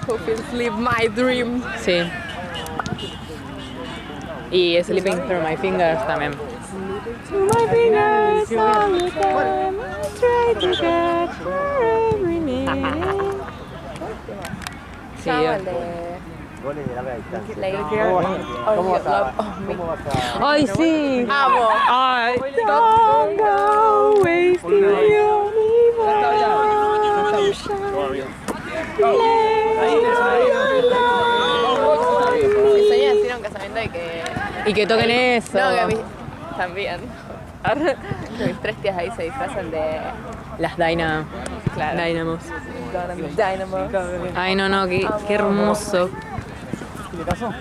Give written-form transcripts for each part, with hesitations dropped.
Who feels live my dream. Sí. Y Sleeping Through My Fingers también. Through my fingers all the time, I try to catch every minute. Sí, Goles de larga distancia. ¿Cómo vas a...? Ay, sí. Amo. Ay, don't go wasting your Mi sueño es ir a un casamiento y que... Y que toquen eso. No, que a mí... También. Que mis 3 tías ahí se disfrazan de... Las Claro. Dynamos. Dynamo. Ay, no, qué hermoso. ¿Qué pasó?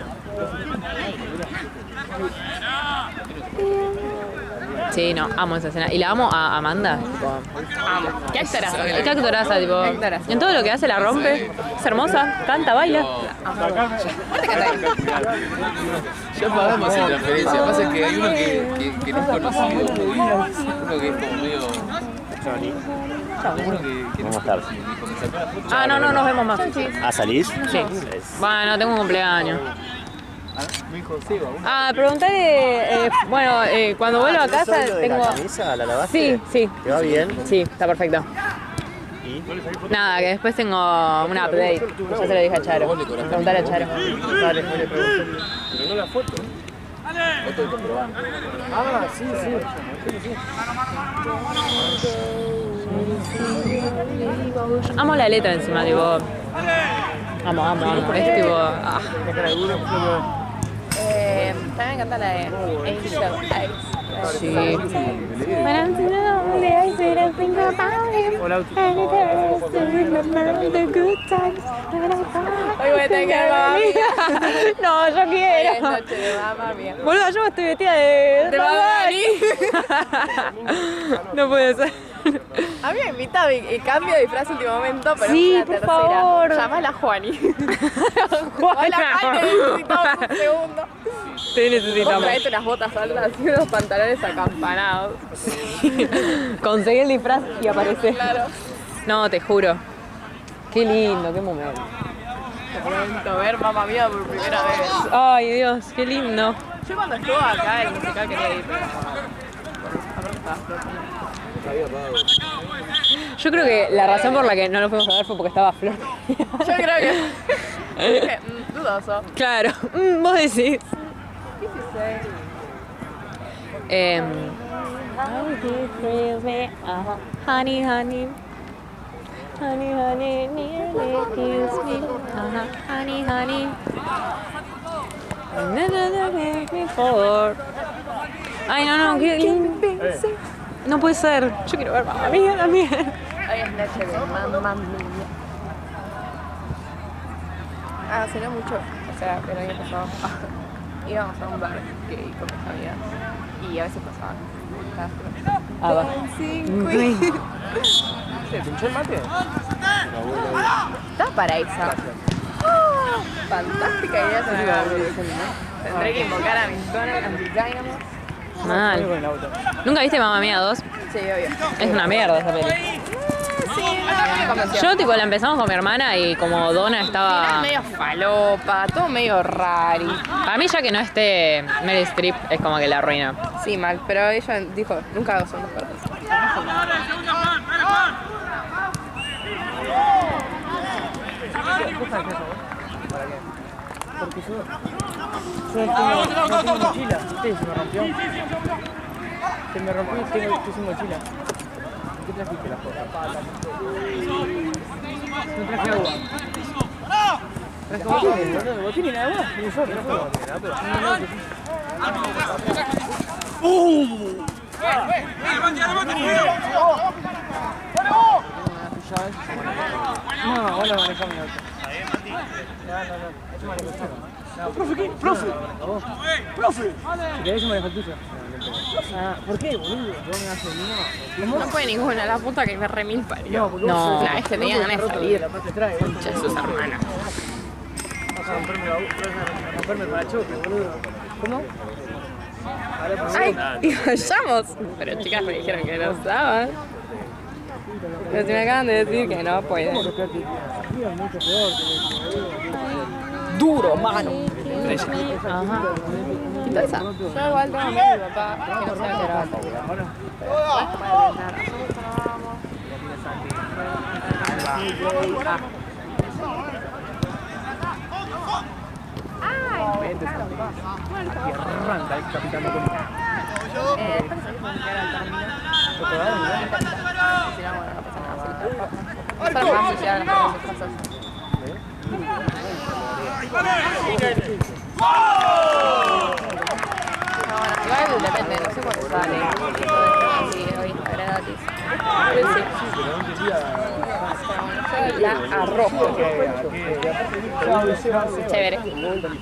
Sí, no, amo esa escena. Y la amo a Amanda. Amo. ¿Qué actoraza? Qué actoraza, tipo. En todo lo que hace la rompe. Es hermosa, canta, baila. Ya pagamos en transferencia. Pasa que hay uno que no es conocido. Uno que es como medio. Uno que Vamos a estar. Ah, no, nos vemos más. ¿Salís? Sí. Bueno, tengo un cumpleaños. Preguntale, cuando vuelvo a casa tengo... ¿La camisa la lavaste? Sí. ¿Te va bien? Sí, está perfecto. ¿Y? Nada, que después tengo un update. Ya se lo dije a Charo. Preguntale a Charo. Dale, le pregunto. Pero no la foto. Foto de comprobando. Ah, sí. Amo la letra encima, tipo... Amo. Es tipo... También me encanta la de Angel Eyes. Sí. When I'm too lonely, I sit and think about him. And it hurts to remember the good times when I thought Hoy voy a tener que ver Mamma Mía. No, yo Hoy es quiero. noche de Mamma Mía. Boludo, yo estoy vestida de Mamma No puede ser. A mí me invita y cambio de disfraz último momento, pero Sí, es la por tercera. favor. Llamala a Juani. Hola, Juani, necesitamos un segundo. Te Vos necesitamos. traete unas botas altas y unos pantalones acampanados. Conseguí el disfraz y aparece. Claro. No, te juro. Qué lindo, qué momento. Te prometo ver Mamma Mía por primera vez. Ay, Dios, qué lindo. Yo cuando estuvo acá el musical quería ir, pero... Aparte estaba flotando. Yo creo que la razón por la que no lo fuimos a ver fue porque estaba Flor. Yo creo que... Dije, dudoso. Claro, vos decís. ¿Qué hice? How he thrills me, honey, honey. Honey, honey, nearly kills me. Honey, honey. Never make me fall. Ay, no, qué lindo. No puede ser. Yo quiero ver Mamma Mía también. Hoy es noche de Mamma Mía. Hace no mucho, o sea, el año pasado, íbamos a un bar gay con mis amigas y a veces pasaban. Va. ¿Se pinchó el mate? Estaba para esa. Fantástica idea tener. Tendré que invocar a mis donas, a mis dynamos. Mal. ¿Nunca viste Mamma Mía 2? Sí, obvio. Es una mierda esa peli. Sí, me convenció. Yo tipo la empezamos con mi hermana y como Donna Final estaba... medio falopa, todo medio rari. Para mí ya que no esté Meryl Streep es como que la arruina. Sí, mal, pero ella dijo, nunca hago segundas partes. Porque yo no tengo mochila. Sí, se me rompió. Se me rompió y estoy sin mochila. ¿Qué trajiste las cosas? No traje agua. ¿Traje botines? ¿Botines nada más? Ni yo, no puedo botinar, pero... No, vos lo manejás mi auto. No. ¿Profe qué? ¡Profe! ¡Profe! Si querés yo manejo el tuyo. ¿Por qué, boludo? Yo me hace mío. No fue ninguna, la puta que me remil parió. No. La vez que tenía ganas de salir. Concha de sus hermanas. Vas a romperme el parachoque, boludo. ¿Cómo? Ay, y vayamos. Pero chicas me dijeron que no usaban. Pero si me acaban de decir que no pueden. Duro, mano. Ajá. Quita esa. Yo igual tengo miedo a mi papá que no sabe qué alto. Arranca el capitán de Corea. Igual depende, no sé cuánto sale. Sí, hoy era gratis. Pero sí. La arrojo. Chévere. Muy bien.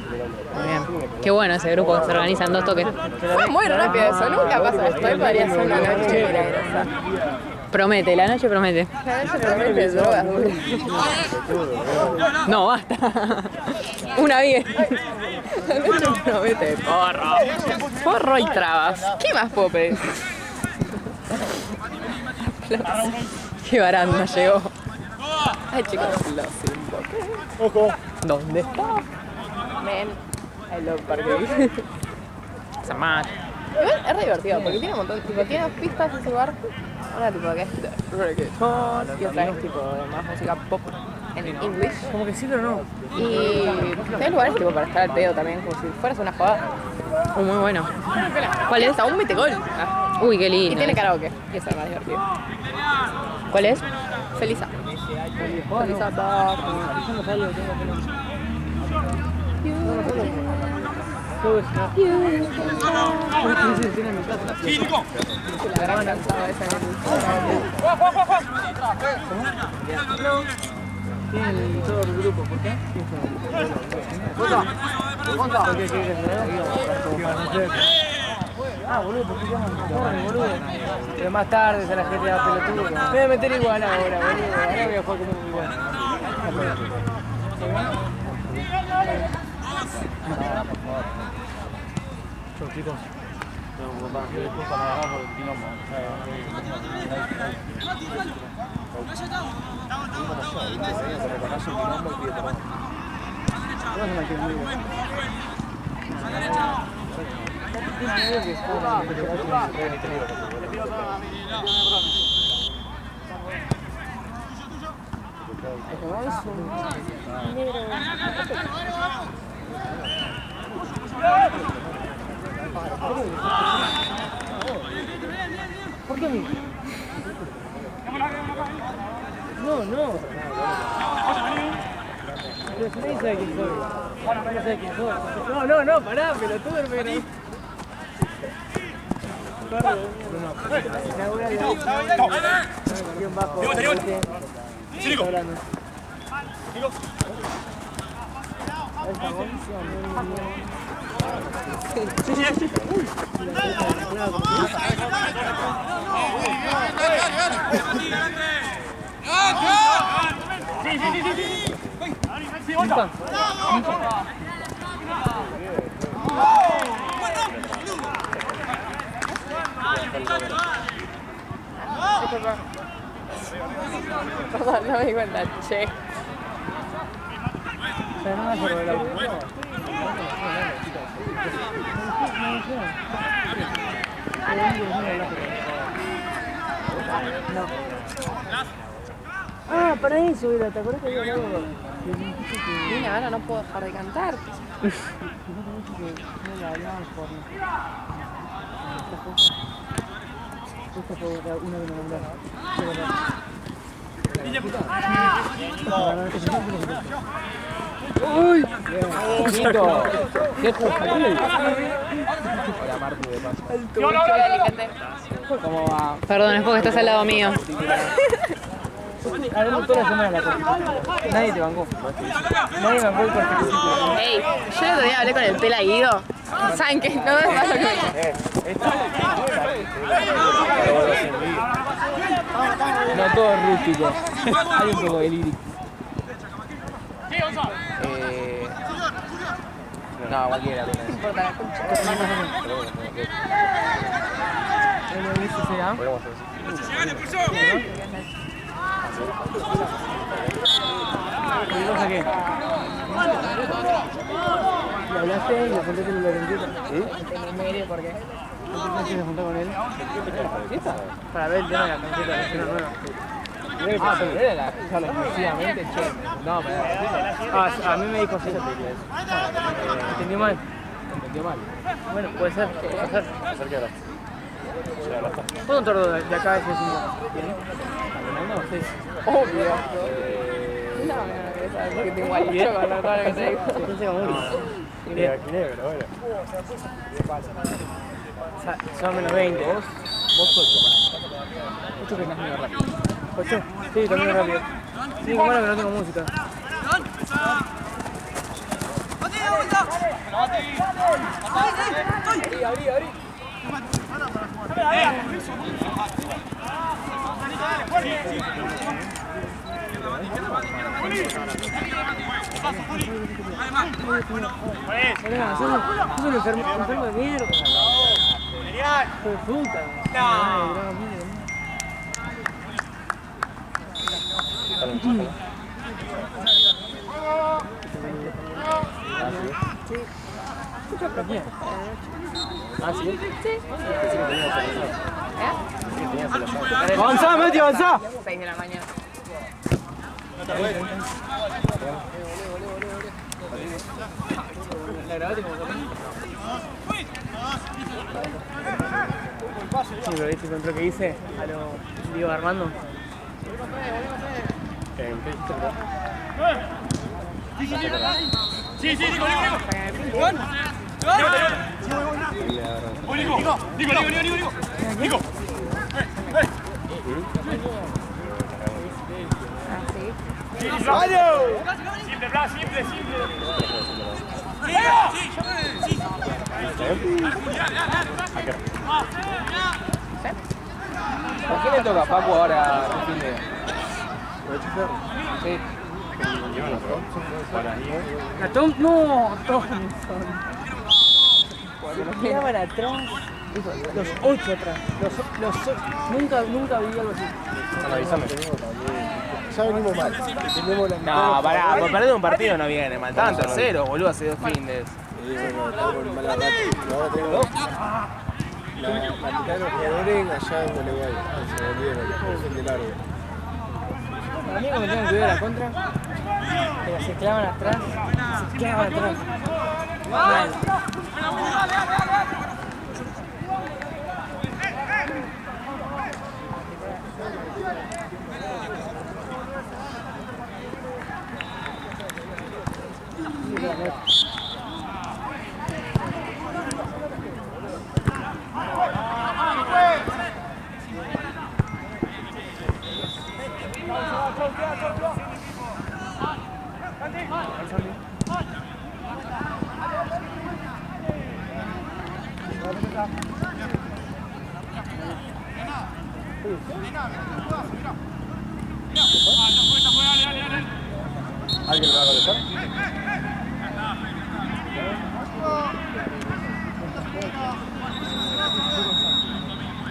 Qué bueno ese grupo que se organizan 2 toques. Fue muy rápido eso, nunca pasa esto. Hoy podría ser una noche milagrosa. Promete, la noche promete. La noche promete drogas. No, basta. Una bien. La noche promete porro. Porro y trabas. ¿Qué más puedo pedir? Qué baranda llegó. Ay, chicos, lo Ojo. ¿Dónde está? Men, I love parque. Samar. Igual es re divertido porque tiene un montón, tipo, tiene 2 pistas ese bar. Una tipo que es de reggaeton y otra es tipo de más música pop en English. Como que sí, pero no. Y hay lugares tipo para estar al pedo también, como si fueras una joda. Muy bueno. ¿Cuál es? Aún metegol. Uy, qué Y lindo. tiene karaoke, y eso es más divertido. ¿Cuál es? Felisa. Felisa Bar. La gran cansada esa en Tienen todo el grupo, ¿por qué? ¿Por qué quieres que Ah, boludo, ¿por qué llaman? Boludo. Pero más tarde se la gente da pelotudo. Me voy a meter igual ahora, boludo. Ahora voy a jugar como un igual. Chau, chicos. ¿Por qué a mí? No, no. Pero si nadie sabe quién soy. Nadie sabe quién soy. No, pará, pelotudo, pero... Perdón, no me di cuenta, che. Ah, para eso era, ¿te acuerdas que había hablado? Mira, ahora no puedo dejar de cantar. Esta fue una de las ¡Uy! ¡Quito! ¡Qué justo! Hola, Martu, de paso. Hola, Alicante. ¿Cómo va? Perdón, es porque estás al lado mío. Haremos toda la semana la cosa. Nadie te bancó. Nadie bancó el partido. Ey, yo el otro día hablé con el Pela Guido. ¿Saben qué? No me pasa No todo es rústico. Hay un poco de lírico. No, cualquiera. No importa la concha. ¿No lo viste ese? ¿Qué cosa qué? ¿Le hablaste y le contaste lo que entiendo? En el medio, ¿por qué? ¿No quieres juntar con él? ¿Fiesta? Para ver el tema de la camiseta de la Ciudad Nueva. Ah, pero era la solo exclusivamente, che. No, pero A mí me dijo así. ¿Entendió mal? entendió mal. Bueno, puede ser. ¿Puedo un tordo de acá ese 5? No, sí. Obvio. No, no, que te igualizo con todo lo que te digo. Entonces como bien. Pero bueno. Son menos 20. Vos 8 que estás medio rápido. 8. Sí, también rápido. Sí, como ahora que no tengo música. Sos un enfermo de mierda. Hijo de puta. Ah, sí. ¡Avanzá, Mati, avanzá! 6 de la mañana. Sí, pero viste con lo que hice a lo Diego Armando. Sí, digo. Digo. Simple, Blas, simple. ¿Por qué le toca a Paco ahora este fin de? Sí. La Tom, no, Thompson. Nos quedaban atrás. Los 8 atrás. Nunca vi algo así. Avísame. Ya venimos mal. Tenemos la No, pará, por perder un partido no viene mal. Estaban terceros, boludo, hace 2 fines. Ahora tenemos la mitad de los jugadores allá en Uruguay. Se volvieron, el de largo. Para mí cuando tengan que ir a la contra, que se clavan atrás, Mal. ¿Alguien lo va a contestar?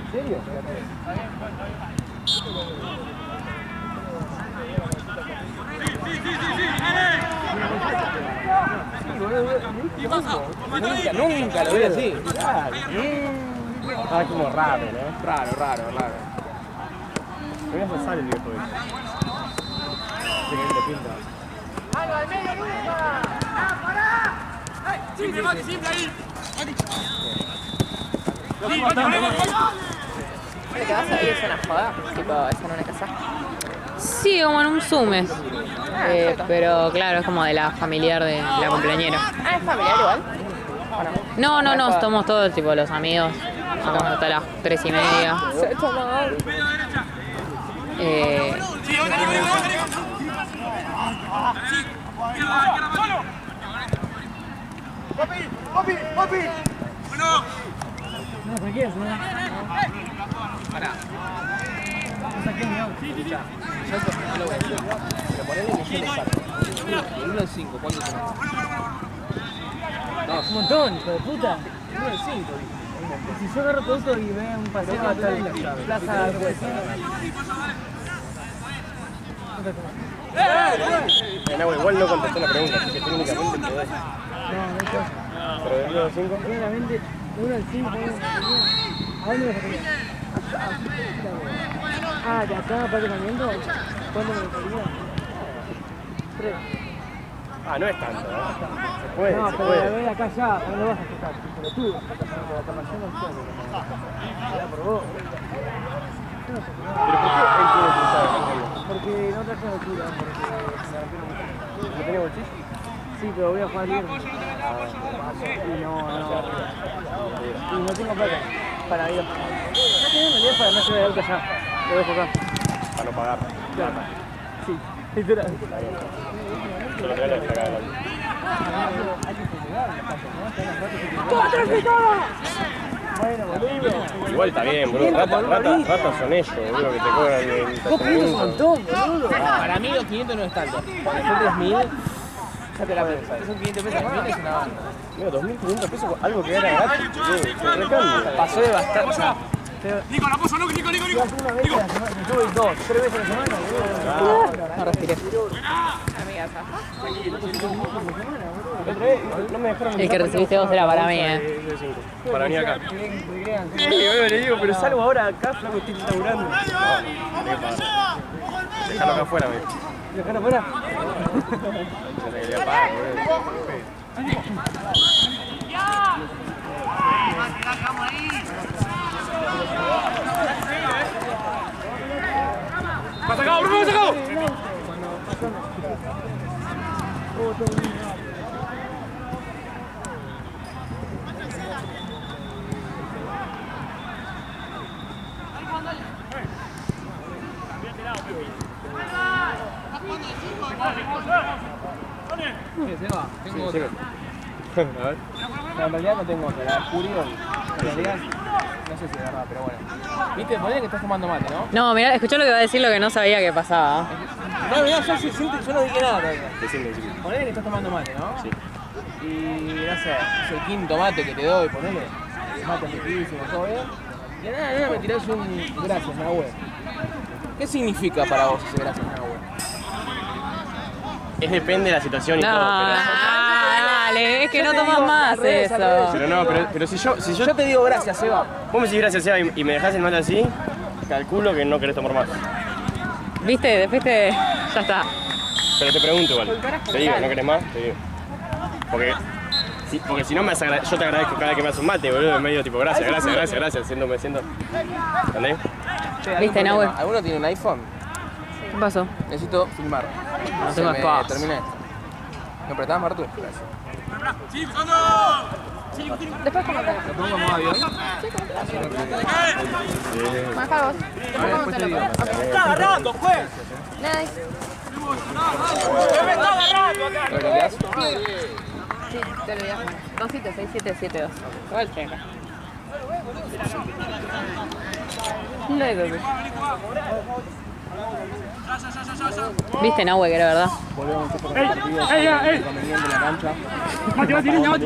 ¿En serio? Nunca lo vi así. Ah, es como raro, ¿no? Raro. Pero ya se sale el viejo ese. Tiene que pinta. Simple, Mati, simple ahí. ¿Qué te vas a ir? ¿Es una joda? Tipo, ¿es en una casa? Sí, como en un Sumes. perfecto. Pero claro, es como de la familiar de la cumpleañera. Ah, ¿es familiar igual? ¿O no? No, somos todos tipo los amigos. Llegamos hasta las 3:30. Se toma. No, tranquilo, no. Pará. No saqué ni auto. Yo eso no lo voy a decir. Pero ponele que yo lo saco. El 1 al 5, ¿cuánto tenés? Un montón, hijo de puta. 1 al 5, Si yo agarro tu auto y veo un paseo hasta la plaza de la poesía. No, igual no contestó la pregunta, así que técnicamente podés. Pero del 1 al 5. Claramente, 1 al 5. ¿A dónde me sacaría? Ah, de acá para el cambiando. ¿Cuándo me sacaría? 3. Ah, no es tanto, ¿no? Se puede, No, se pero puede. la ves acá ya, no lo vas a tocar, pero tú vas a tocar, pero la tamaño no sé. Era por vos. Yo no sé. ¿Pero por qué él tiene que usar el Porque no traje altura, porque me rompieron mucho. ¿No tiene bolsillo? Sí, pero voy a jugar bien. Y no tengo plata para ir a jugar. No tengo realidad para no llevar el auto allá. Lo dejo acá. Para no pagar. Claro. Sí, literal. Se lo regala esta cara. Bueno, boludo. Igual está bien, boludo. Ratas son ellos, boludo, que te cobran el estacionamiento. Para mí los 500 no es tanto. Para hacer 3000, ya te la pensás. Son 500 pesos, 1000 es una banda. Mira, 2.500 pesos, algo que era gratis, boludo. Se recambia. Pasó de bastante. O sea, Nico, la puso, Nico. Una vez a la semana, me tuve 2, 3 veces a la semana, boludo. no respiré. Amigas, No me dejaron. El que recibiste vos era para mí, Para venir acá. Sí, le digo, pero salgo ahora acá, flaco, estoy laburando. No, déjalo acá afuera, amigo. ¿Dejaron afuera? Se le apaga, boludo. ¡Va sacado, Bruno, va sacado! Tengo otra. A ver. No, en realidad no tengo otra. La Curión. En realidad, no sé si es verdad, pero bueno. Viste, ponele que estás tomando mate, ¿no? No, mirá, escuchó lo que iba a decir, lo que no sabía que pasaba. No, mirá, yo no dije nada todavía. Decime. Ponele que estás tomando mate, ¿no? Sí. Y no sé, es el quinto mate que te doy, ponele. Mate riquísimo, todo bien. Y de nada, me tirás un gracias, Nahue. ¿Qué significa para vos ese gracias, Nahue? Es depende de la situación y No, todo, pero... dale, es que no tomas más eso. Pero no, pero si yo Yo te digo gracias, Seba. vos me decís gracias, Seba, y me dejás el mate así, calculo que no querés tomar más. ¿Viste? Después te... ya está. Pero te pregunto igual. Te digo, ¿no querés más? Te digo. Porque si no yo te agradezco cada vez que me haces un mate, boludo, en medio tipo gracias, me siento. ¿Entendés? ¿Viste, Nahue? ¿Alguno tiene un iPhone? ¿Qué pasó? Necesito filmar. No tengo espacio. Terminé esto. ¿Me prestás, Martu? Gracias. ¡Sí, buscando! después como te ¿Lo pongo en modo avión? maneja vos. Después como te lo pongo. ¡Está agarrando, juez! Nice. ¡Me está agarrando acá! ¿Lo bloqueás? Sí, te lo voy a poner. 276-772. ¿Cuál checa? No hay bebé. ¿Viste, Nahue, que era verdad? Volvemos un poco con el partido. Inconveniente en la cancha. ¡Mate, niña, mate!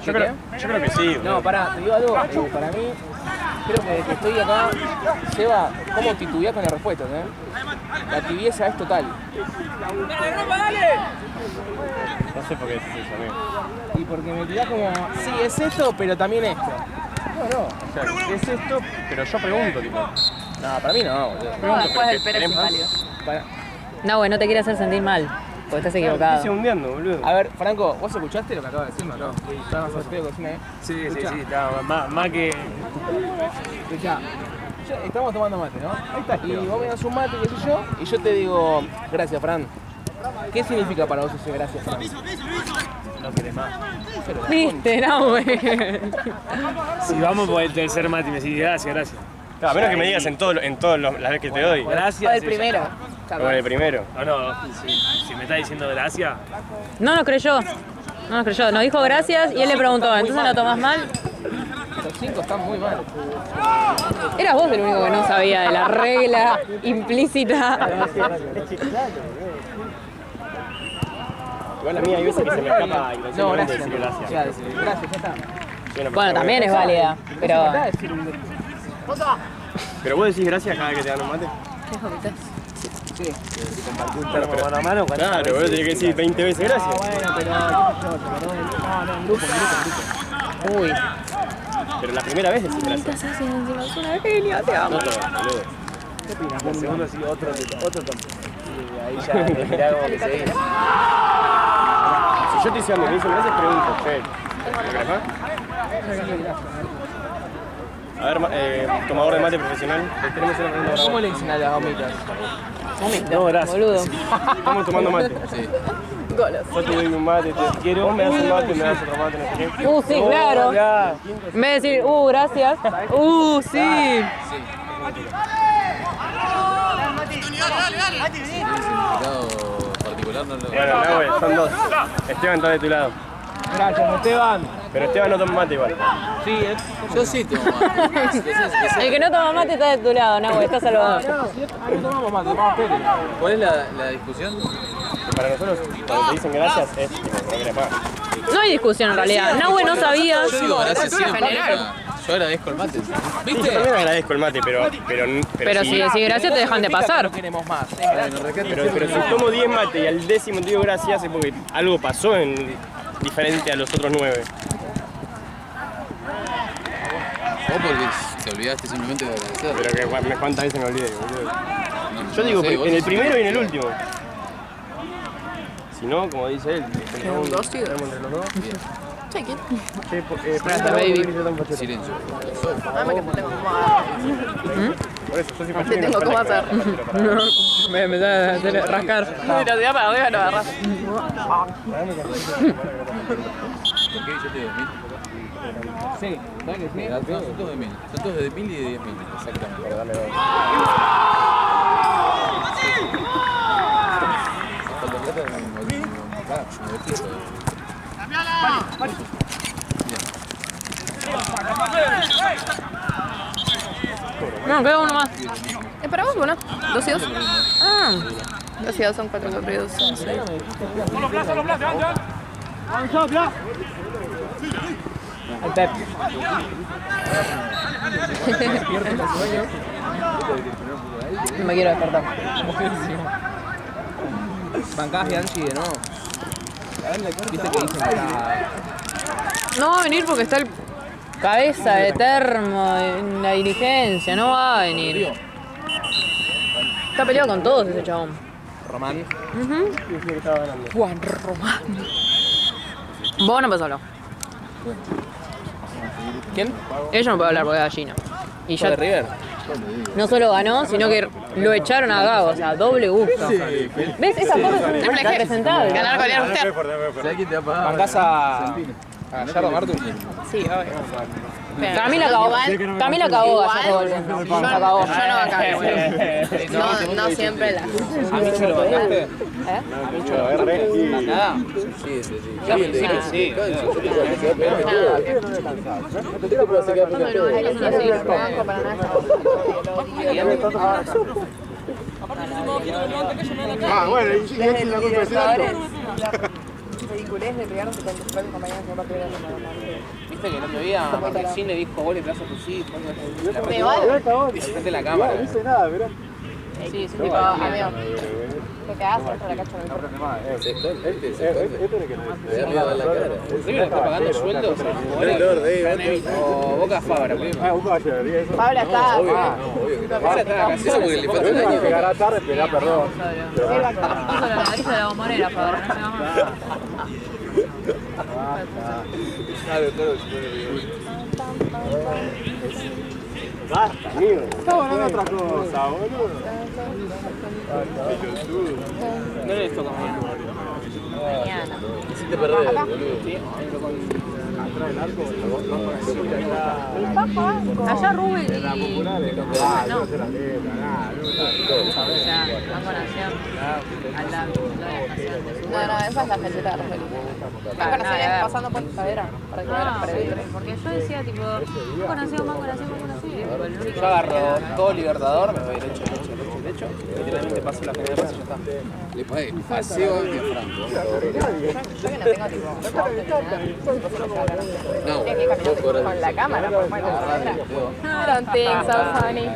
Yo creo que sí. No, pará, te digo algo. Para mí, creo que desde que estoy acá, Seba, ¿cómo titubeás con las respuestas, La tibieza es total. No sé por qué decís eso, amigo. Y porque me tirás como, sí, es esto, pero también esto. No. O sea, es esto, pero yo pregunto, tipo. No, para mí no, boludo. No, después del Pérez ¿Querés es más? válido. Para- Nahue, no te quiere hacer sentir mal, porque estás Estoy equivocado. segundeando, boludo. A ver, Franco, ¿vos escuchaste lo que acaba de decir, no? Estaba más feo que cocina, Sí, Escuchá. está más que... Escuchá, estamos tomando mate, ¿no? Ahí está. Y vos me das un mate, qué sé yo, y yo te digo, gracias, Fran. ¿Qué significa para vos ese gracias, Fran? No querés más. ¿Viste, Nahue? Si vamos por el tercer mate y me decís gracias. Claro, a menos que me digas en todas las veces que te doy. O Gracias. el primero. O en el primero. No, si me estás diciendo gracias. No nos creyó. No nos creyó. Nos dijo gracias y él le preguntó, ¿entonces no tomás mal? Los 5 están muy mal. Eras vos el único que no sabía de la regla implícita. Igual a mí hay veces que se me escapa No, inconscientemente gracias. decir gracias. Ya, gracias, ya está. Soy una Bueno, persona también muy- es válida, pero... Acá decir un- Pero vos decís gracias cada vez que te dan un mate. ¿Qué vomitas? Un termo mano a mano. Claro, vos tenés que decir 20 veces gracias. Bueno, pero no, en grupo. Uy. Pero la primera vez decís gracias. Estás haciendo encima, es una genia, te amo. No todo, boludo. ¿Qué opinas? El segundo sí, otro tampoco. Sí, ahí ya me mirá como que seguís. Si yo te hice me dicen gracias, pregunto, che, ¿me querés más? A ver, tomador de mate profesional, tenemos una pregunta ¿Cómo ahora. le dicen a las gomitas? No, gracias. Boludo. Estamos tomando mate. Sí. Golos. Yo te doy un mate, te quiero, vos me das un mate, me das otro mate, no sé qué. Sí, claro. Ya. En vez de decir, gracias. Sí. Significado particular no lo... Bueno, Nahue, son dos. Esteban está de tu lado. Gracias, Esteban. Pero Esteban no toma mate igual. Sí, Yo sí tomo mate. El que no toma mate está de tu lado, Nahue, está salvado. no tomamos mate, tomamos pere. ¿Cuál es la discusión? Que para nosotros, cuando te dicen gracias, es tipo, no querés más. No hay discusión en realidad. Nahue no sabía. Yo digo gracias siempre. Yo agradezco el mate. Sí, yo también agradezco el mate, Pero si decís gracias te dejan de pasar. No queremos más. Pero si tomo 10 mates y al 10º te digo gracias es porque algo pasó diferente a los otros 9. O porque te olvidaste simplemente de agradecer. Pero que cuántas veces me olvidé, boludo. No, Yo digo no sé, vos en el sos primero y en el sincero. último. Si no, como dice él, Un dos, sí. entre los dos. Check it. baby. Silencio. Dame que te tengo como a... Por eso, yo soy Te fachero, tengo no como falta hacer. que- Me da a rascar. Mira, te para arriba, lo agarras. ¿Por qué yo te doy 1000? Sí, ¿sabes que sí? No, son todos de 1000. Son todos de 1000 y de 10.000. Exactamente. Pero dale, dale. Falta plata, me despido. No, queda uno más. Para vos, bueno. 2 y 2. Ah. 2 y 2 son 4 corridos, son 6. El Pep. No me quiero despertar. Bancás Bianchi de nuevo. Viste que dicen acá. No va a venir porque está el cabeza de termo en la dirigencia. No va a venir. Está peleado con todos ese chabón. Román. Juan Román. Vos no podés hablar. ¿Quién? Ella no puede hablar porque es gallina. Y ¿De ya River? no solo ganó, sino que lo echaron a Gago. O sea, doble gusto. ¿Ves? Esas cosas son representables. Ganar, golear, usted. ¿Sabes quién te va a pagar? ¿Bancás a Yardo Martu? Sí, obvio. Camila cagó. Camila cagó a Igual, La cagó. yo no acabé. No siempre la... ¿A Micho lo bancaste? ¿A Micho lo agarré? ¿Nada? Sí, sí, sí. Sí. Ah, bueno, y sí, es la culpa de Cerro. Ridiculez de pegarse con tus propios compañeros en un partido de Viste que el otro día Martín le dijo gol y plazo a tus hijos. Me vale. Frente a la cámara. No hice nada, mirá. Sí, es un tipo amigo. Te quedás dentro de la cancha, no importa. Esto es el que Me da miedo ver la cara. ¿River está pagando sueldos a los jugadores? ¿O Boca Fabra? Ah, un caballo, eso. Pablo está... Obvio que está. Fabra está acá. Eso porque le falta un año. Llegará tarde, pedirá perdón. Puso la nariz de la bombonera, Fabra. No se llama. Basta, amigo. Estaba hablando otra cosa, boludo. No le toca mal. Mañana. Hiciste perder, boludo. Atrás del arco, Allá Rubén y... no se la letra, nada. O sea, Banco Nación. Al lado de la estación de No, esa es la gente de Argel. Banco Nación es pasando por Cadera. Para que veas para el porque yo decía tipo, Banco Nación, Banco Nación, Banco Nación. Yo agarro todo Libertador, me voy derecho. te paso la primera pase y ya está. Le pagué a Seba y a Franco. Yo que no tengo tipo fotos ni nada, tipo solo estaba acá. No, Tenía que caminar con la cámara por bueno, I don't think so, honey.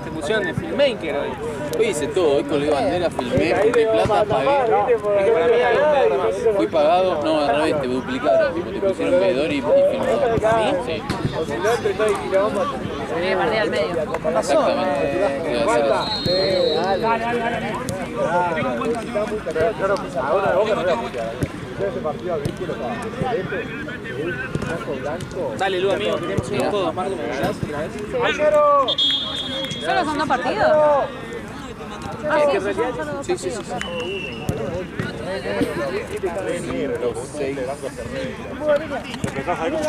Se pusieron de filmmaker hoy. Hoy hice todo, hoy colgué bandera, filmé, junté plata, pagué. Es que para mí hay un verde más. Fui pagado, no, al revés, te duplicaron. Tipo, te pusieron veedor y filmador. Sí. Tenía que partir al medio. Exactamente. Iba a hacer eso. Ahora Boca no voy a putear. Ese partido al vínculo celeste, blanco. Dale, Lu, amigo, queremos ir todos. Marco, ¿me regalás otra vez? ¿Solo son 2 partidos? Ah, sí, son solo 2 Sí, sí, partidos. sí. Los 6. Empezás ahí con un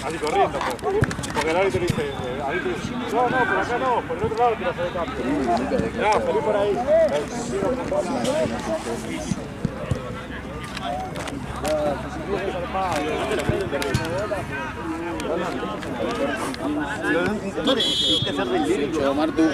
así corriendo. Porque el árbitro dice, no, por acá no, por el otro lado quiero hacer el cambio. No, salí por ahí. Yo, Martu.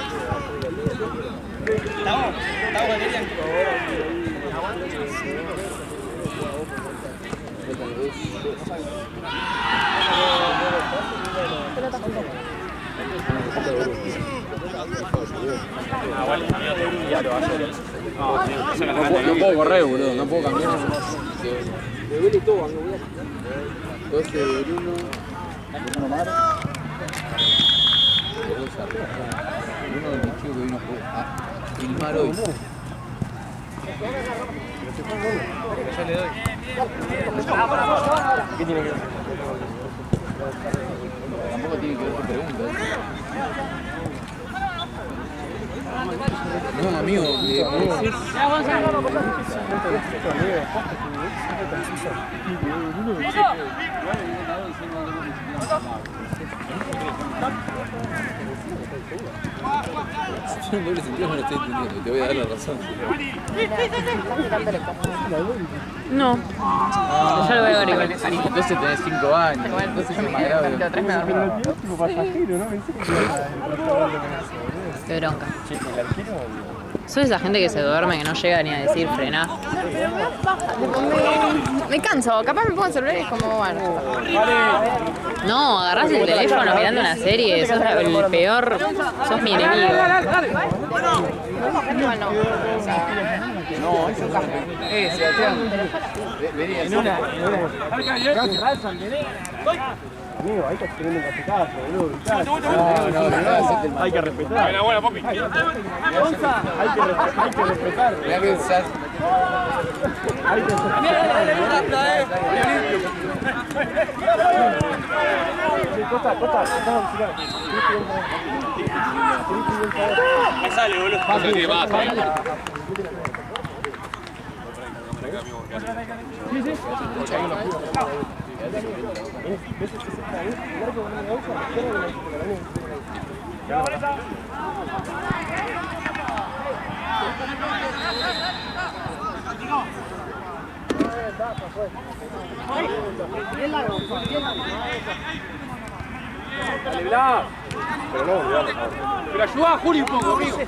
No puedo correr, boludo, no puedo cambiar. Me duele todo, amigo. 12 del 1. Bruno Mar. Uno de los chicos que vino a filmar hoy. Yo le doy. ¿Qué tiene que ver? Tampoco tiene que ver tu pregunta. No, amigo. Yo en doble sentido no lo estoy entendiendo, te voy a dar la razón. No. Ya lo voy a ver igual. Entonces tenés 5 años. Entonces es más grave. Qué bronca. Soy esa gente que se duerme que no llega ni a decir frená. Me canso, capaz me pongo el celular y es como, bueno. No, agarrás el teléfono mirando una serie, sos el peor, sos mi enemigo. Igual no. O sea, No, eso nunca. Sebastián. Vení, en una. Amigo, ahí estás teniendo un cachecazo, boludo. No, Hay que respetar. Buena, papi. Hay que respetar. Mirá que ya. Hay que Costa, Me sale, boludo. Pasa que va, Dale, Blas. Pero no, olvidate. Pero ayuda a Juli un poco, amigo. Yo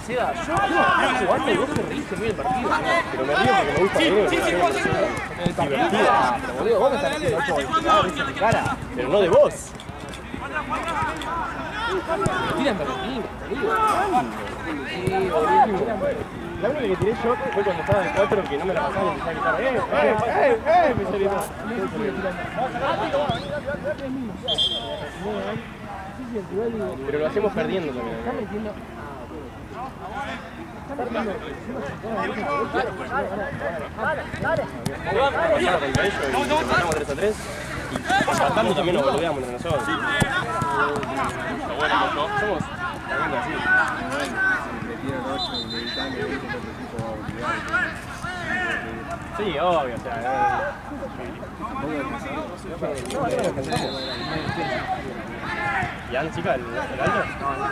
jugando y vos te reíste muy el partido. Pero me río porque me gusta el divertido. Pero boludo, vos me estás haciendo 8 goles en mi cara. Pero no de vos. Me tiran para mí, la única que tiré yo fue cuando estaba en 4 que no me la pasaba y empecé a gritar me salió mal. Pero lo hacemos perdiendo también. Contra ellos y ganamos 3-3 y empatando también nos boludeamos entre nosotros. Somos también así. Sí, obvio, o sea. ¿Y Ana, chica, el alto?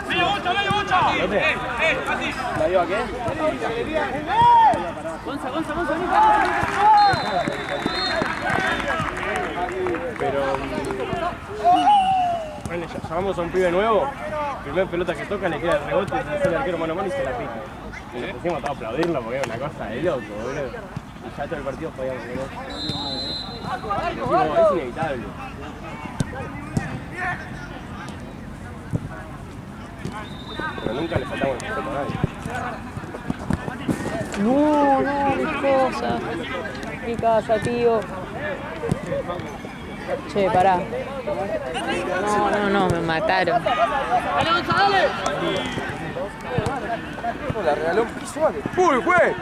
¡Sí, Bocha, dale, Bocha! Así. ¿La dio a qué? Gonza, vení. Pero... Bueno, llamamos a un pibe nuevo, primer pelota que toca le queda el rebote, se le sale el arquero mano a mano y se la pica. Y nos pusimos todos a aplaudirlo porque era una cosa de loco, boludo. Y ya todo el partido podíamos ganar. Dijimos, es inevitable. Pero nunca le faltamos el respeto a nadie. No, mi casa, tío. Che, pará. No, me mataron. La regaló Suárez. ¡Uy, juez!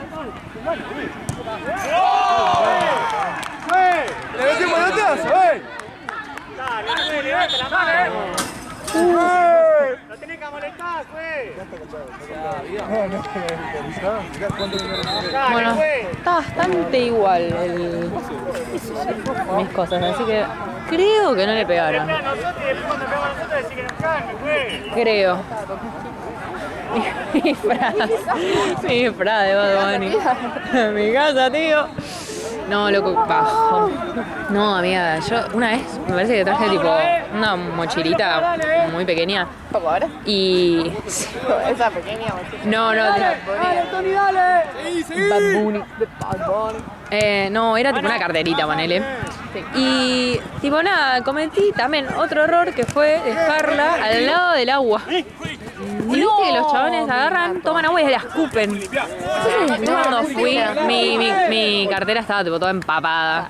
¡Le metió manotazo, ¡Lo tenés que molestar, güey! Bueno, está bastante igual mis cosas, así que creo que no le pegaron. Creo. Mi frase de Bad Bunny. Mi casa, tío. No, loco, bajo. No, amiga, yo una vez me parece que traje tipo una mochilita muy pequeña. ¿Cómo ahora? Y... Esa pequeña mochila. No, ¡Dale, Tony, dale! Bad Bunny. No, era tipo una carterita, ponele. Y tipo nada, cometí también otro error que fue dejarla al lado del agua. Y viste que los chabones agarran, toman agua y se la escupen. Entonces cuando fui, mi cartera estaba tipo toda empapada.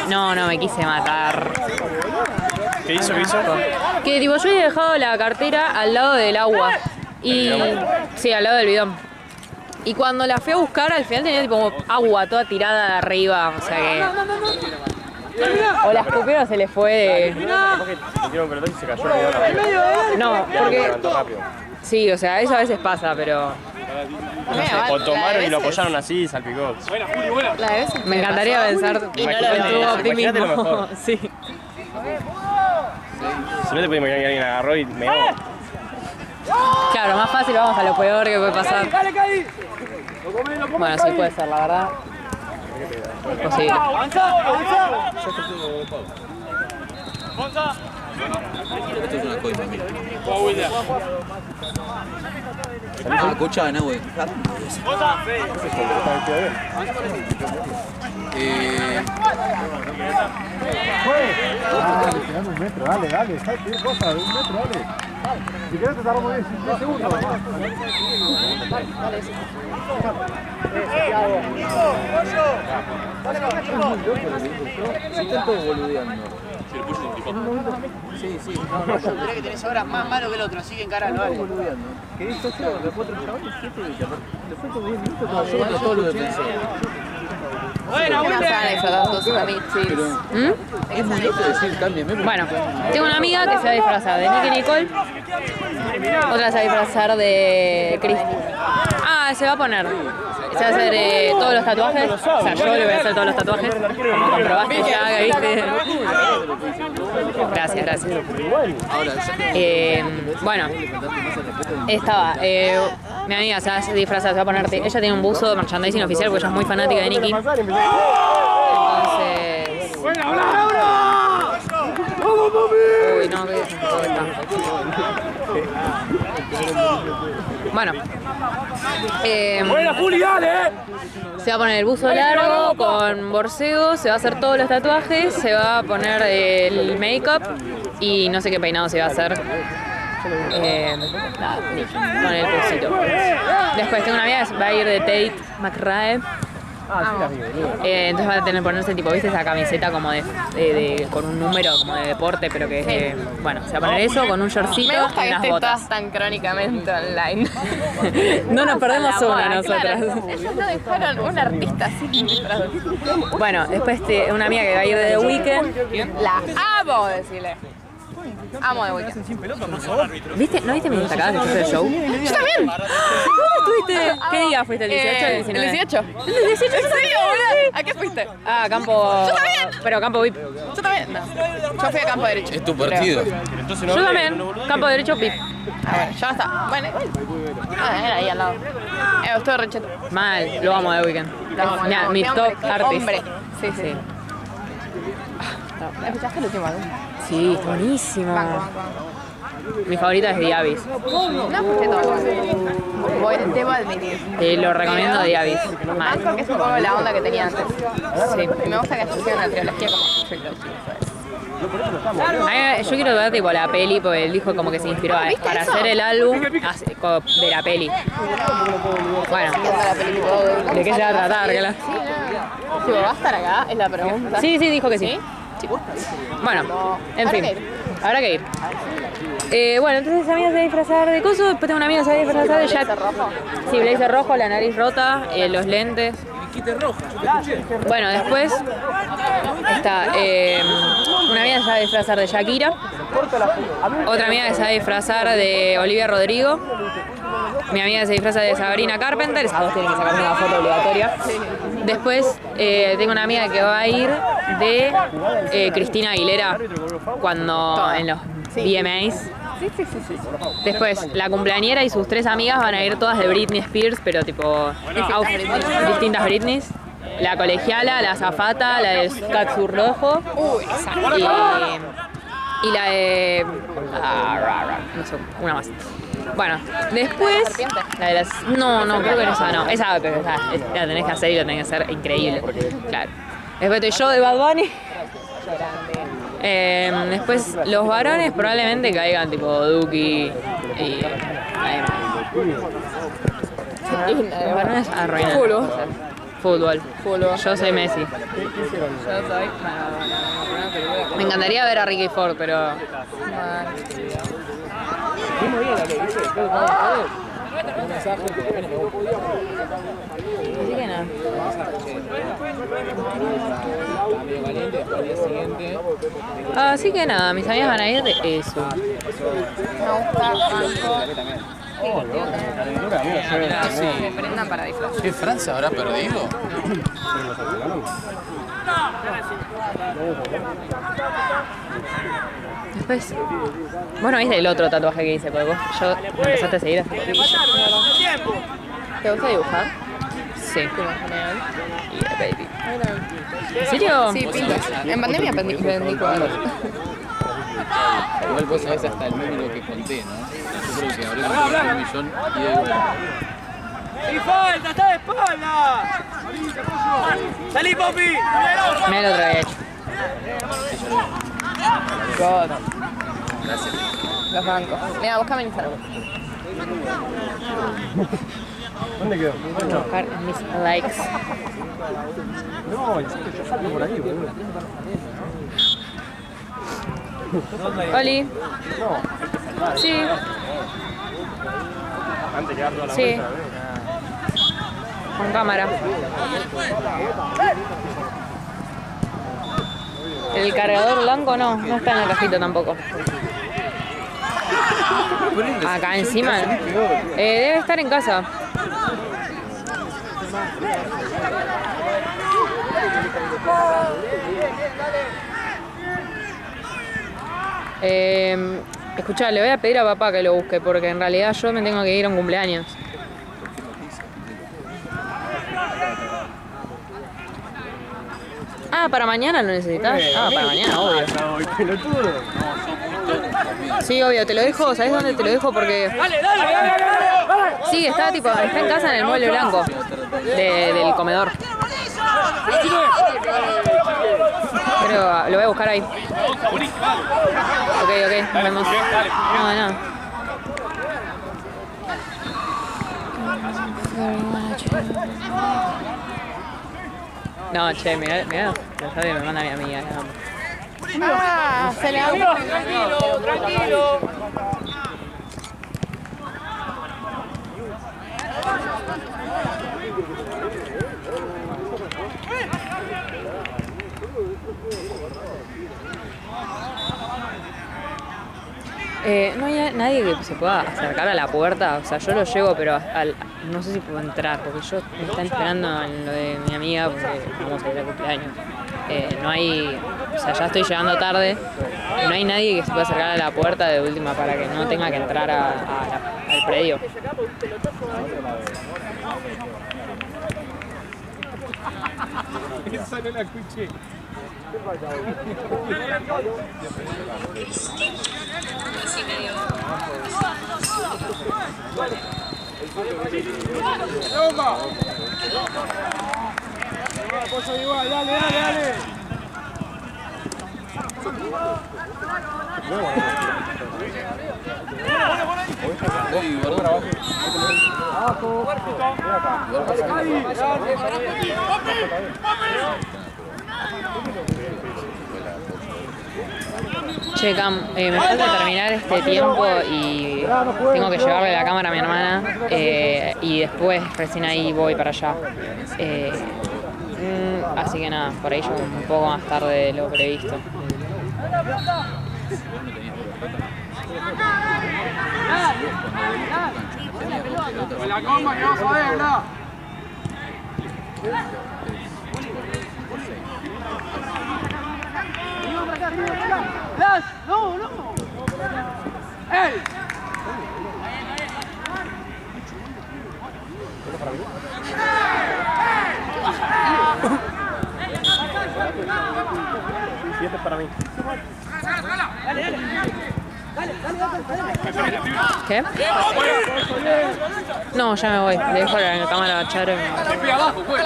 No, me quise matar. ¿Qué hizo? Que tipo yo había dejado la cartera al lado del agua. Y sí, al lado del bidón. Y cuando la fui a buscar, al final tenía tipo agua toda tirada de arriba. O sea que... O la escupieron o se le fue de... Metieron pelotón y se cayó. No, porque... Sí, o sea, eso a veces pasa, pero... O tomaron y lo apoyaron así y salpicó. Buena, Juli, buena. La de veces. Me encantaría pensar en tu Imagínate optimismo. lo mejor. Sí. Si no te puedes imaginar que alguien agarró y me Claro, más fácil vamos a lo peor que puede pasar. Bueno, sí puede ser, la verdad. Es posible. Esto es una coima, mira. Escucha, no, güey. Quedando un metro, dale, ¿sabes qué cosa? Un metro, dale. Si querés te tardamos 10 segundos. Si están todos boludeando. Sí. Mirá que tenés ahora más malo que el otro, así que encaralo, vale. ¿Qué hizo esto? ¿De 4 chavales? 7 de después de 10 minutos todo lo defensor. Bueno, una saben disfrutar todos a mí, sí. Es muy loco decir, cámbiame. Bueno, tengo una amiga que se va a disfrazar de Nicky Nicole. Otra se va a disfrazar de Chris. Se va a poner. Se va a hacer todos los tatuajes. O sea, yo le voy a hacer todos los tatuajes. Como comprobaste ya, ¿viste? Gracias. Bueno, estaba. Mi amiga se va a disfrazar, se va a poner. Ella tiene un buzo de merchandising oficial porque ella es muy fanática de Nicky. Entonces. Uy, no, que bueno. Buena, Juli, dale. Se va a poner el buzo largo con borcego, se va a hacer todos los tatuajes, se va a poner el make-up y no sé qué peinado se va a hacer. Nada, con el pulsito. Después tengo una amiga que va a ir de Tate McRae. Entonces va a tener que ponerse tipo, ¿viste? Esa camiseta como con un número como de deporte, pero que es bueno, se va a poner eso con un shortcito Me gusta y que unas estés botas. todas tan crónicamente online. No nos perdemos una nosotras. Claro, ellos no dejaron un artista así. Bueno, después una amiga que va a ir de The Weeknd. La amo, decirle. Amo The Weeknd. ¿Viste? ¿No viste mis destacadas que fue el show? ¡Yo también! ¿Dónde estuviste? ¿Qué día fuiste? ¿El 18 o el 19? El 18. ¿El 18? ¿En serio, boludo? ¿A qué fuiste? Campo... Yo también. Pero campo VIP. Yo también. No. Yo fui a campo derecho. Es tu partido. Yo también. Campo derecho VIP. Bueno, ya está. Bueno, igual. Era ahí al lado. Estuve recheto. Mal. Lo amo de Weeknd. Lo amo, Mirá, mi top artist. Hombre. Sí. ¿Escuchaste el último álbum? Sí, está buenísimo. Banco. Mi favorita es Diabis. No escuché todo. Debo admitir. Lo recomiendo Diabis. Mal. Banco, que es un poco la onda que tenía antes. Sí. Y me gusta que hicieron una trilogía como trilogy. Yo quiero ver tipo la peli, porque él dijo como que se inspiró para hacer el álbum de la peli. Bueno, ¿de qué se va a tratar? Sí, ¿va a estar acá? Es la pregunta. Sí, dijo que sí. Sí. Bueno, en fin, habrá que ir. Bueno, entonces esa amiga se va a disfrazar de coso, después tengo una amiga que se va a disfrazar de Jack. Sí, blazer rojo, la nariz rota, los lentes. Bueno, después está una amiga que se va a disfrazar de Shakira, otra amiga que se va a disfrazar de Olivia Rodrigo, mi amiga que se disfraza de Sabrina Carpenter, esas dos tienen que sacarme una foto obligatoria. Después tengo una amiga que va a ir de Cristina Aguilera cuando en los VMAs. Sí. Después, la cumpleañera y sus 3 amigas van a ir todas de Britney Spears, pero tipo distintas Britneys. La colegiala, la azafata, la del catsuit rojo y la de... no sé, una más. Bueno, después... La de las... No, creo que no esa, no. Esa, pero la tenés que hacer y lo tenés que hacer increíble. Claro. Después estoy yo de Bad Bunny. Después los varones probablemente caigan tipo Duki y... Los varones arruinan. Fútbol. Yo soy Messi. Yo soy... Me encantaría ver a Ricky Ford, pero... Así que nada. Así que nada, mis amigas van a ir de eso. Me prendan para disfrazar. ¿Qué Francia habrá perdido? Después, vos no viste el otro tatuaje que hice, porque yo me empezaste a seguir hace poquito. ¿Te gusta dibujar? Sí. Yeah, baby. ¿En serio? Sí, pinta. En pandemia vendí cuadros. Igual vos sabés hasta el número que conté, ¿no? Yo creo que habremos hecho 1 millón y de vuelta. ¡Y falta! ¡Está de espalda! ¡Salí, Popi! Me lo había hecho. God. Los bancos. Mira, buscame en Instagram. ¿Dónde quedó? Voy a buscar mis likes. No, está saliendo por ahí, boludo. Oli. Sí. Antes que dar toda la Sí. vuelta. Con cámara. El cargador blanco no está en la cajita tampoco. Acá encima. Debe estar en casa. Escuchá, le voy a pedir a papá que lo busque porque en realidad yo me tengo que ir a un cumpleaños. Ah, ¿para mañana lo necesitas? Ah, para mañana, obvio. Sí, obvio, te lo dejo, ¿sabes dónde te lo dejo? Porque... Sí, está en casa en el mueble blanco del comedor. Creo, lo voy a buscar ahí. Ok, nos vemos. No. No, che, mirá, mensaje me manda mi amiga. Ah, se le abrió. Tranquilo. No hay nadie que se pueda acercar a la puerta, o sea, yo lo llevo, pero no sé si puedo entrar, porque me están esperando en lo de mi amiga, porque vamos a ir al cumpleaños. No hay, o sea, ya estoy llegando tarde, no hay nadie que se pueda acercar a la puerta de última para que no tenga que entrar al predio. Esa no la escuché. Igual, dale, dale, dale. Che, Cam, me falta terminar este tiempo y tengo que llevarle la cámara a mi hermana y después recién ahí voy para allá. Así que nada, por ahí llego un poco más tarde de lo previsto. Con la comba que vamos a ver, ¿no? ¡Las! ¡No, no! ¡Ey! Siete para mí. ¿Qué? No, ya me voy. Le dejo la cámara a Charo y me voy. Te pega abajo, pues.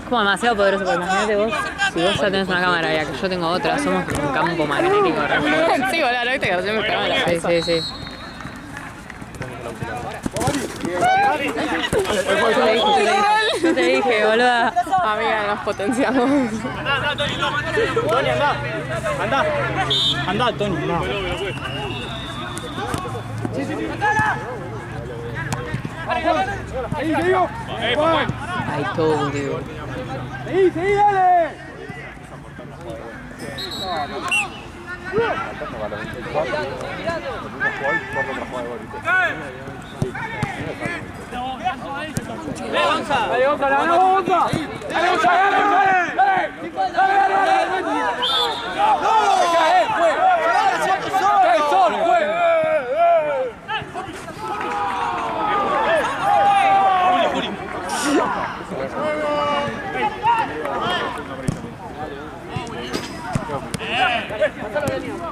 Como demasiado poderoso, porque imagínate vos, si vos ya tenés una cámara y yo tengo otra, somos un campo magnético. Sí, boludo, ¿no viste que hacemos cámara? Sí, sí, sí. Yo te dije, boluda. Amiga, nos potenciamos. Tony, anda. Anda. Anda, Tony. No. Ahí, digo. Ay, todo contigo. Seguí, seguí, dale. ¡Dale, Gonza! Dale, Gonza, dale, Gonza. Dale, Gonza, dale,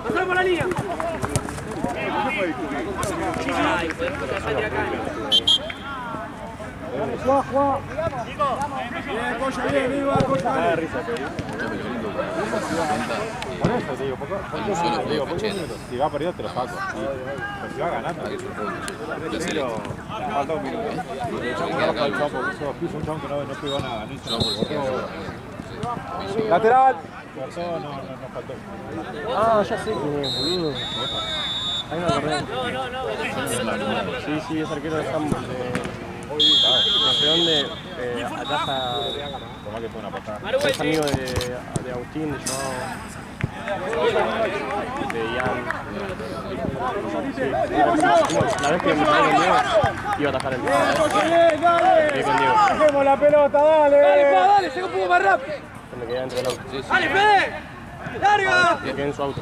¡Pasalo por la línea! Juega. Bien, Cocha, bien, viva, Cocha. Da risa, por eso te digo, si va perdido te lo saco. Pero si va ganando, pero falta un minuto. Puso un chabón que no pegó nada, no hizo nada. Lateral. Cortó, no faltó. Ah, ya sé quién es, boludo. Hay una correa. Sí, es arquero de Campos. No sé dónde, ataja. Tomá que fue una patada. Es amigo de Agustín, de Joao, de Ian. La vez que me salió con Diego, iba a atajar el Dale. con Diego. Dejemos la pelota, dale. Dale, se un poco más rápido. Me quedé dentro del auto. ¡Dale, Fede! ¡Larga! Me quedé en su auto.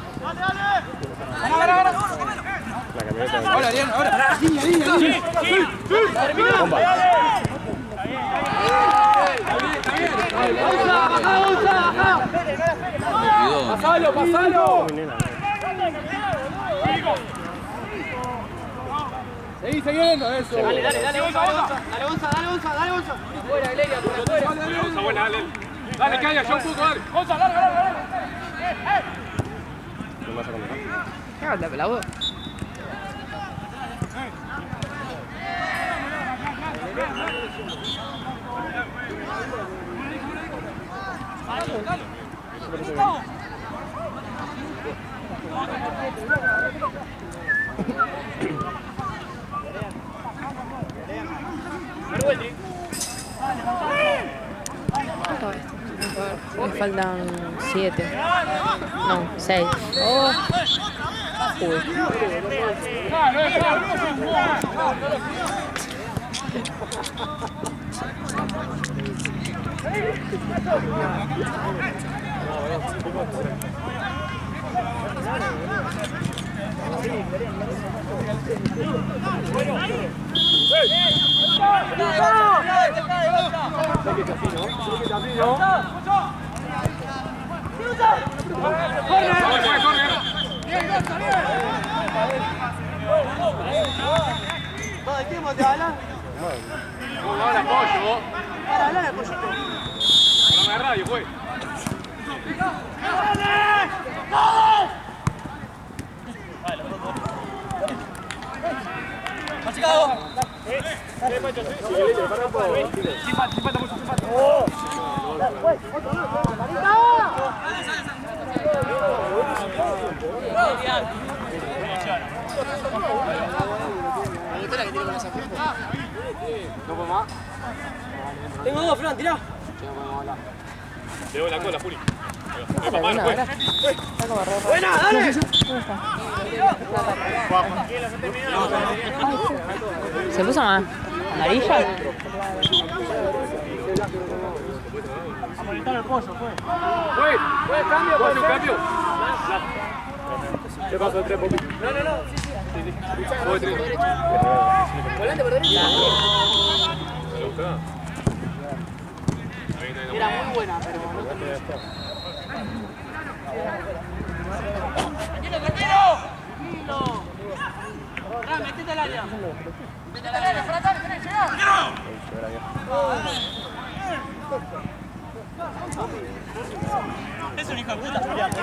La camioneta. Ahora, Arián, ahora. ¡Sí! Bomba. ¡Pasalo! Muy nena. Seguí siguiendo eso. Dale, Gonza. Fuera, Leia, por afuera. Gonza, buena, dale. Dale, calla, ya un poco, dale. Gonza, dale. No me vas a contar. Cállate, pelado. Me faltan 7. No, 6. Oh. Tengo dos, Fran, tirá. Le doy la cola, Juli. Buena, Dale. ¿Se puso más amarilla? Cambio. ¿Qué pasó? Tres poquitos. Volante por derecha. Era muy buena, pero no tenía. ¡Tranquilo! ¡Fran, metete al área! ¡Metete al área, Fran, dale, tenés, llegá! Es un hijo de puta, Julián, que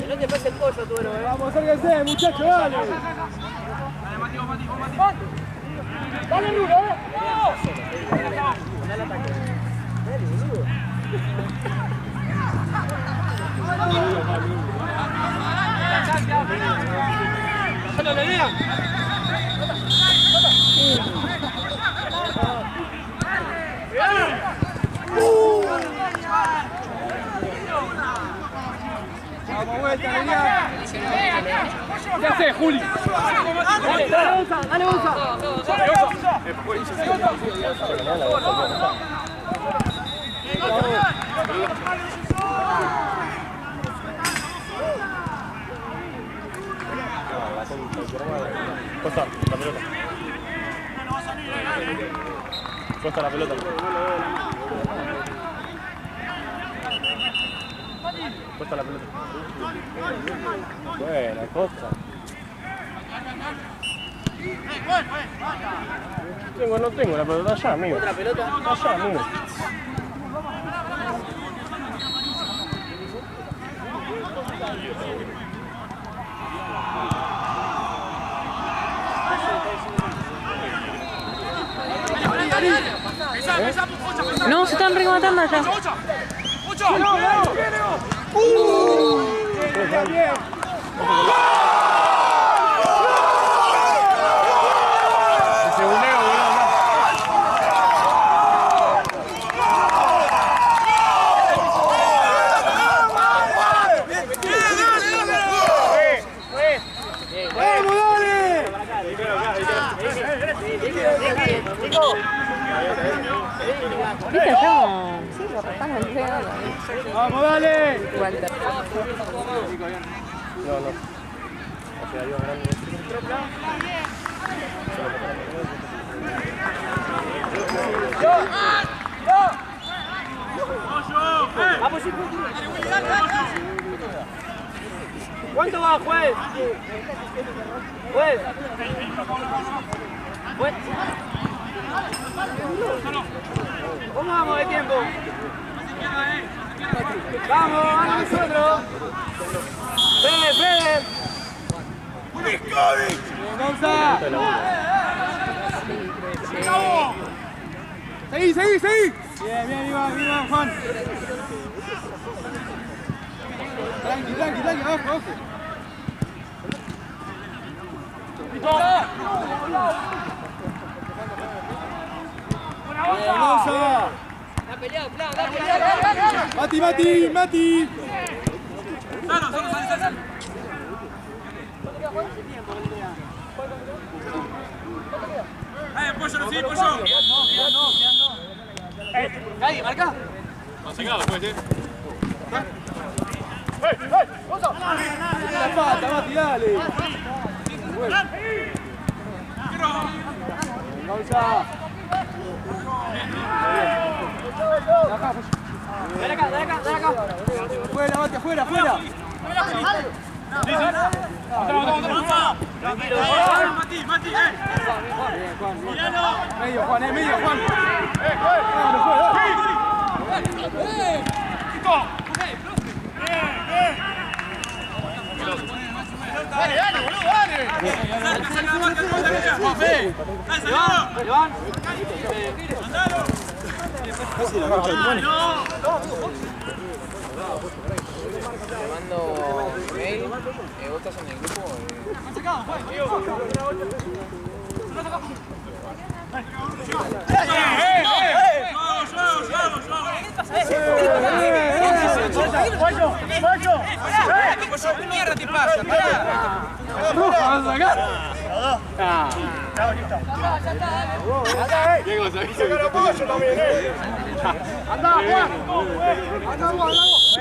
no te pase el pollo, tú, bro. Vamos, acérquense, muchachos, dale. ¡Dale, Luro! ¡Dale, la idea! Vamos, vuelta, Lilian. ¿Qué haces, Juli? Dale, Gonza. Costa, la pelota. Costa la pelota. Costa la pelota. Buena, Costa. No tengo la pelota allá, amigo. ¿Otra pelota? Allá, amigo. No, se están rematando allá. ¿Viste allá? Sí, lo están entregando. Vamos, dale. Walter. No. Hacia arriba grande. ¿Cuánto va, juez? Juez. ¿Cómo vamos de tiempo? Vamos, a nosotros. Fede. Gonza. Seguí. Bien, Iván, Juan. Tranqui, abajo. Bien, Gonza. Mati, Mati, Mati. Pollo, no, sí, pollo. Gaby, marca. Consecado después, La pata, Mati, dale. Pausa. Dale acá, dale acá, dale acá. Afuera, Mati, afuera, afuera. Tranquilo, Mati, Mati, Medio, Juan, medio, Juan. Dale, dale, boludo, dale. Te mando mail, vos estás en el grupo. ¿Qué mierda te pasa? Roja, vas a sacar. Diego, ¿sabés? Sacar apoyo también, Anda, Juan. Anda, vamos.